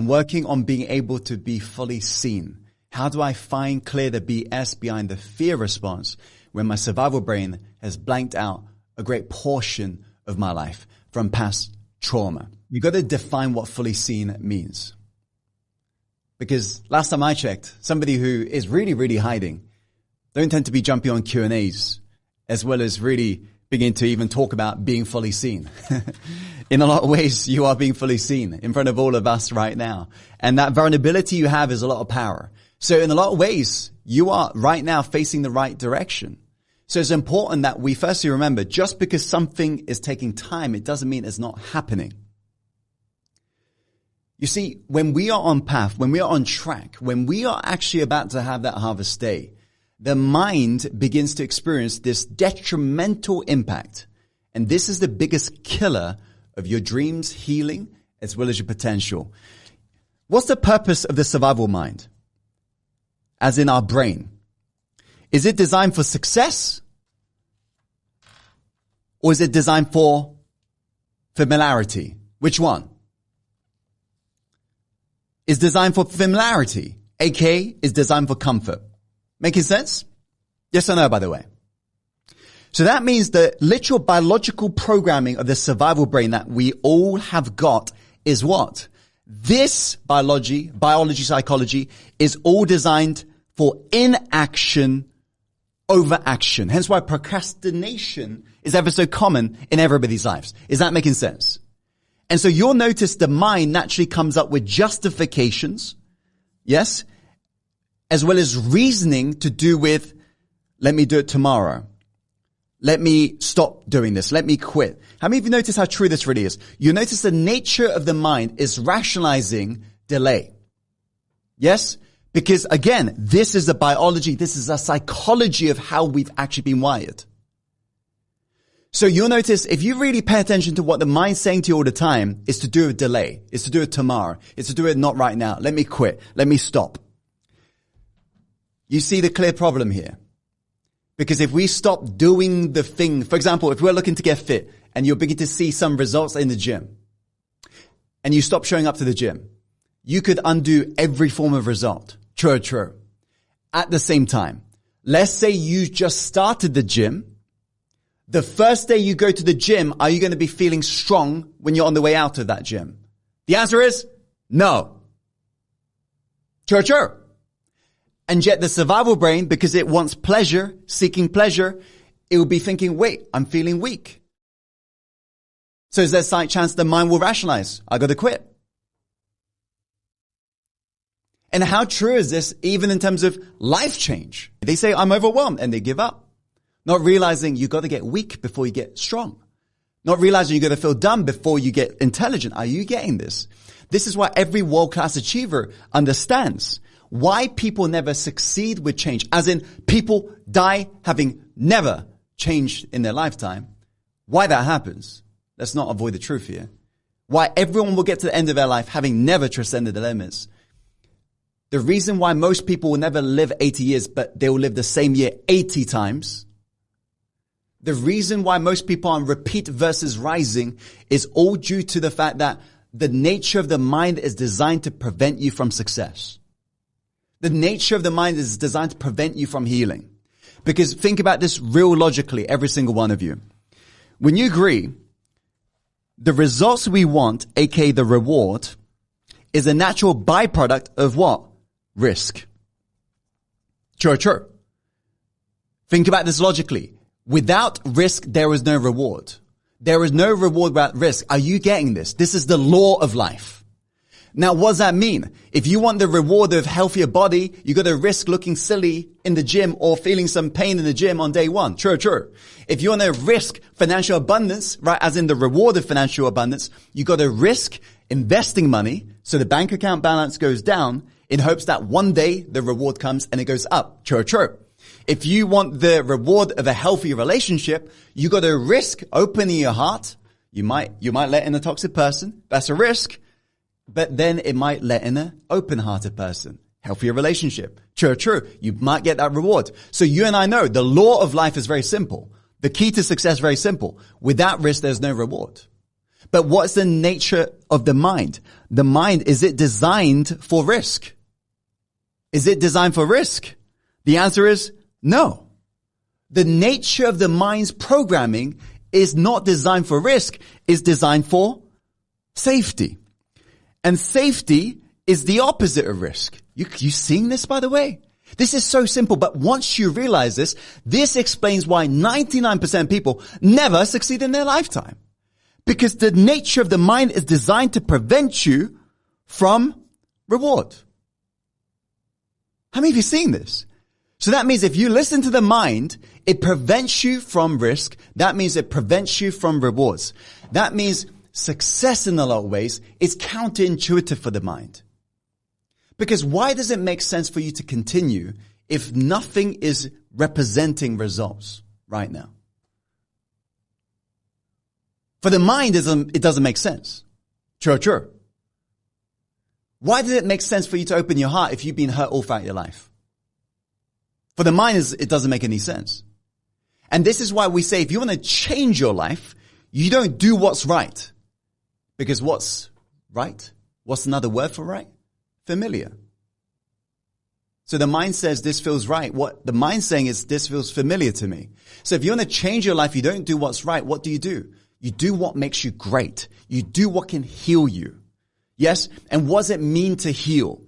I'm working on being able to be fully seen. How do I clear the BS behind the fear response when my survival brain has blanked out a great portion of my life from past trauma? You got to define what fully seen means. Because last time I checked, somebody who is really, really hiding don't tend to be jumping on Q&As as well as really begin to even talk about being fully seen. In a lot of ways, you are being fully seen in front of all of us right now. And that vulnerability you have is a lot of power. So in a lot of ways, you are right now facing the right direction. So it's important that we firstly remember, just because something is taking time, it doesn't mean it's not happening. You see, when we are on path, when we are on track, when we are actually about to have that harvest day, the mind begins to experience this detrimental impact. And this is the biggest killer of your dreams, healing, as well as your potential. What's the purpose of the survival mind? As in our brain. Is it designed for success? Or is it designed for familiarity? Which one? Is designed for familiarity, aka is designed for comfort. Making sense? Yes or no, by the way? So that means the literal biological programming of the survival brain that we all have got is what? This biology, psychology is all designed for inaction over action. Hence why procrastination is ever so common in everybody's lives. Is that making sense? And so you'll notice the mind naturally comes up with justifications, yes, as well as reasoning to do with, let me do it tomorrow. Let me stop doing this. Let me quit. How many of you notice how true this really is? You notice the nature of the mind is rationalizing delay. Yes? Because again, this is the biology, this is a psychology of how we've actually been wired. So you'll notice if you really pay attention to what the mind's saying to you all the time, is to do a delay, is to do it tomorrow, is to do it not right now. Let me quit. Let me stop. You see the clear problem here. Because if we stop doing the thing, for example, if we're looking to get fit and you're beginning to see some results in the gym and you stop showing up to the gym, you could undo every form of result. True. At the same time, let's say you just started the gym. The first day you go to the gym, are you going to be feeling strong when you're on the way out of that gym? The answer is no. True. And yet the survival brain, because it wants pleasure, seeking pleasure, it will be thinking, wait, I'm feeling weak. So is there a slight chance the mind will rationalize? I got to quit. And how true is this even in terms of life change? They say, I'm overwhelmed, and they give up. Not realizing you got to get weak before you get strong. Not realizing you got to feel dumb before you get intelligent. Are you getting this? This is why every world-class achiever understands why people never succeed with change. As in, people die having never changed in their lifetime. Why that happens? Let's not avoid the truth here. Why everyone will get to the end of their life having never transcended the limits. The reason why most people will never live 80 years, but they will live the same year 80 times. The reason why most people are on repeat versus rising is all due to the fact that the nature of the mind is designed to prevent you from success. The nature of the mind is designed to prevent you from healing. Because think about this real logically, every single one of you. When you agree, the results we want, aka the reward, is a natural byproduct of what? Risk. True. Think about this logically. Without risk, there is no reward. There is no reward without risk. Are you getting this? This is the law of life. Now, what does that mean? If you want the reward of healthier body, you got to risk looking silly in the gym or feeling some pain in the gym on day one. True. If you want to risk financial abundance, right, as in the reward of financial abundance, you got to risk investing money so the bank account balance goes down in hopes that one day the reward comes and it goes up. True. If you want the reward of a healthy relationship, you got to risk opening your heart. You might let in a toxic person. That's a risk. But then it might let in an open-hearted person. Healthier relationship. True. You might get that reward. So you and I know the law of life is very simple. The key to success is very simple. Without risk, there's no reward. But what's the nature of the mind? The mind, is it designed for risk? Is it designed for risk? The answer is no. The nature of the mind's programming is not designed for risk, it's designed for safety. And safety is the opposite of risk. You seeing this, by the way? This is so simple, but once you realize this explains why 99% of people never succeed in their lifetime. Because the nature of the mind is designed to prevent you from reward. How many of you seen this? So that means if you listen to the mind, it prevents you from risk. That means it prevents you from rewards. That means success in a lot of ways is counterintuitive for the mind. Because why does it make sense for you to continue if nothing is representing results right now? For the mind, it doesn't make sense. True. Why does it make sense for you to open your heart if you've been hurt all throughout your life? For the mind, it doesn't make any sense. And this is why we say if you want to change your life, you don't do what's right. Because what's right? What's another word for right? Familiar. So the mind says this feels right. What the mind's saying is this feels familiar to me. So if you want to change your life, you don't do what's right. What do? You do what makes you great. You do what can heal you. Yes? And what does it mean to heal?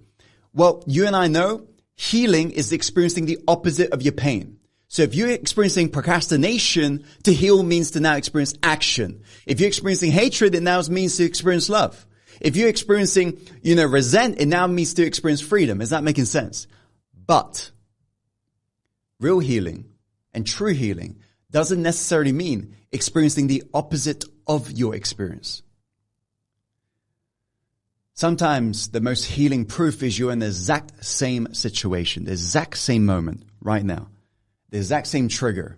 Well, you and I know healing is experiencing the opposite of your pain. So if you're experiencing procrastination, to heal means to now experience action. If you're experiencing hatred, it now means to experience love. If you're experiencing, resent, it now means to experience freedom. Is that making sense? But real healing and true healing doesn't necessarily mean experiencing the opposite of your experience. Sometimes the most healing proof is you're in the exact same situation, the exact same moment right now, the exact same trigger,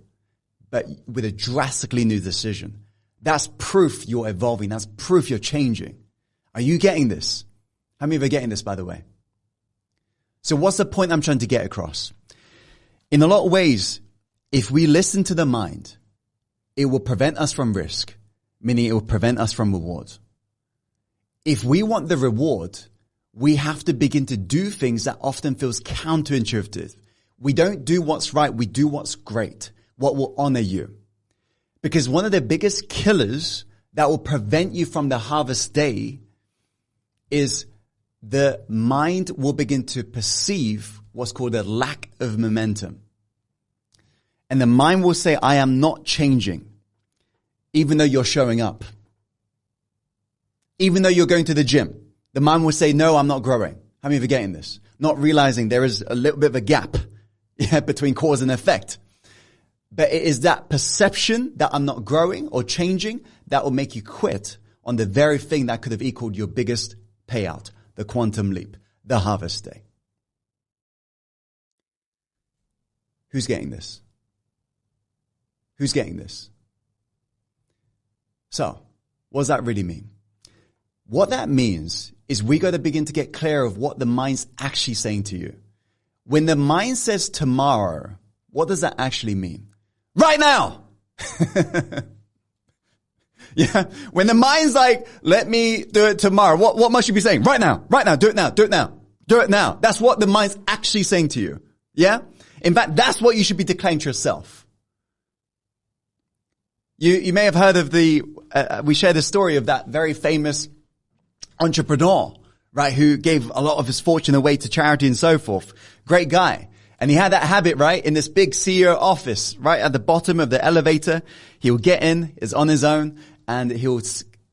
but with a drastically new decision. That's proof you're evolving. That's proof you're changing. Are you getting this? How many of you are getting this, by the way? So what's the point I'm trying to get across? In a lot of ways, if we listen to the mind, it will prevent us from risk, meaning it will prevent us from reward. If we want the reward, we have to begin to do things that often feels counterintuitive. We don't do what's right. We do what's great, what will honor you. Because one of the biggest killers that will prevent you from the harvest day is the mind will begin to perceive what's called a lack of momentum. And the mind will say, I am not changing, even though you're showing up. Even though you're going to the gym, the mind will say, no, I'm not growing. How many of you are getting this? Not realizing there is a little bit of a gap between cause and effect. But it is that perception that I'm not growing or changing that will make you quit on the very thing that could have equaled your biggest payout, the quantum leap, the harvest day. Who's getting this? Who's getting this? So, what does that really mean? What that means is we got to begin to get clear of what the mind's actually saying to you. When the mind says tomorrow, what does that actually mean? Right now! Yeah. When the mind's like, let me do it tomorrow, what must you be saying? Right now, do it now, do it now, do it now. That's what the mind's actually saying to you. Yeah? In fact, that's what you should be declaring to yourself. You may have heard of we share the story of that very famous entrepreneur, right, who gave a lot of his fortune away to charity and so forth. Great guy. And he had that habit, right, in this big CEO office, right at the bottom of the elevator. He'll get in, is on his own, and he'll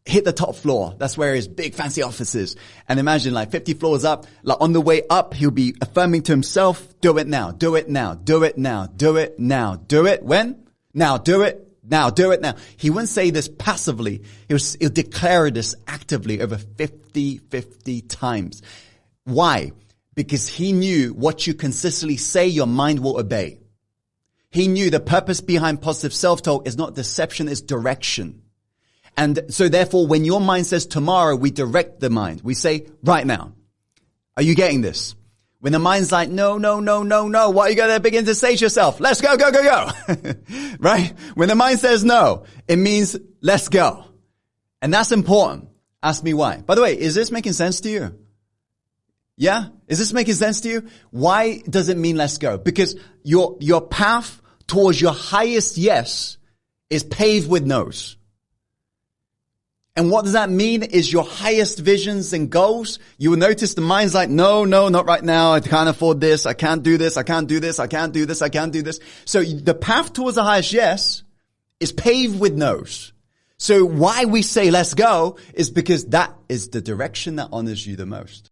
hit the top floor. That's where his big fancy office is. And imagine like 50 floors up, like on the way up, he'll be affirming to himself, do it now, do it now, do it now, do it now, do it when? Now, do it. Now, do it now. He wouldn't say this passively. He'll declare this actively over 50 times. Why? Because he knew what you consistently say, your mind will obey. He knew the purpose behind positive self-talk is not deception, it's direction. And so therefore, when your mind says tomorrow, we direct the mind. We say right now. Are you getting this? When the mind's like, no, what are you going to begin to say to yourself? Let's go. Right? When the mind says no, it means let's go. And that's important. Ask me why. By the way, is this making sense to you? Yeah? Is this making sense to you? Why does it mean let's go? Because your path towards your highest yes is paved with no's. And what does that mean? Is your highest visions and goals. You will notice the mind's like, no, not right now. I can't afford this. I can't do this. I can't do this. I can't do this. I can't do this. So the path towards the highest yes is paved with no's. So why we say let's go is because that is the direction that honors you the most.